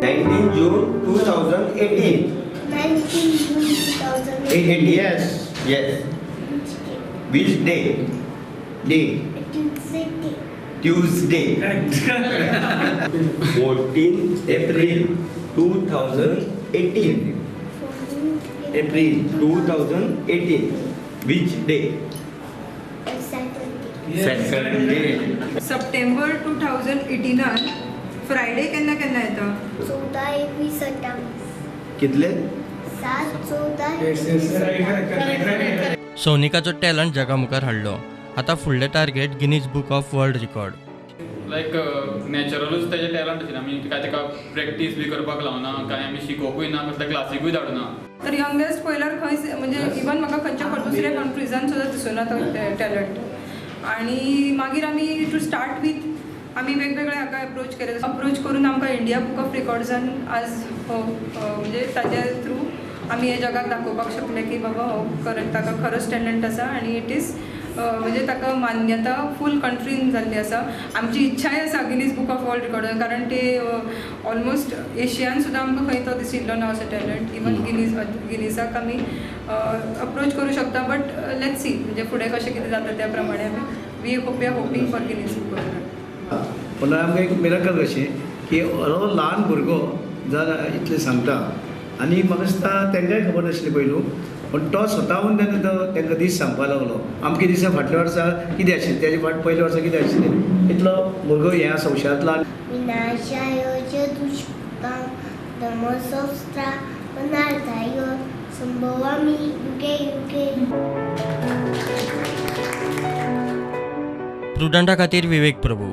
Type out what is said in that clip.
19 June 2018. 19 June 2018. Yes, yes. Which day? Day. Tuesday. 14 April 2018. April 2018. Which day? Saturday. September 2018 Friday केन्ना केन्ना येता? 14, 21, 28. कितले? 7, 14. सोनिकाचो talent जगा मुखार हाडलो. आतां फुडलें target Guinness book of world record. लायक नॅचरलूच तेजें टॅलंट आशिल्लें. आमी काय तेका प्रॅक्टीस बी करपाक लावना, काय आमी शिकोवपूय ना, कसल्या क्लासीकूय धाडूना. तर यंगेस्ट पयल्यार खंय म्हणजे इवन म्हाका खंयच्या दुसऱ्या कंट्रीजान सुद्दां दिसूना तो टॅलंट. आणि मागीर आमी टू स्टार्ट वीथ आमी वेगवेगळे हाका अप्रोच करून आमकां इंडिया बुक ऑफ रेकॉर्ड्सान आज म्हणजे ताज्या थ्रू आमी हे जगाक दाखोवपाक शकले की बाबा हो ताका खरोच टॅलंट आसा आनी इट इज म्हणजे ताका मान्यता फूल कंट्रीन जाल्ली आसा. आमची इच्छाय आसा Guinness book of world record, कारण ते ऑलमोस्ट एशियान सुद्दां आमकां खंय तो दिशिल्लो ना असो टॅलंट. इवन गिनीजाक आमी अप्रोच करूं शकता. बट लेट्स सी म्हणजे फुडें कशें कितें जाता त्या प्रमाणे आमी we hoping for Guinness book of world. पूण आमकां एक मिराकल कशें की हो ल्हान भुरगो जावन इतलें सांगता आनी म्हाका दिसता तांकांय खबर नाशिल्ली पयलू, पण तो स्वताहून तेन्ना तो तांकां दीस सांगपाक लागलो. अमके दिसा फाटल्या वर्सा कितें आशिल्लें, तेजे पयल्या वर्सा कितें आशिल्लें, इतलो भुरगो हें आसा हुशारांतलो. विनाशायो दुष्काळ धर्मसंस्था पदार्थायो संभवामी युगे युगे. प्रुडंटा खातीर विवेक प्रभू.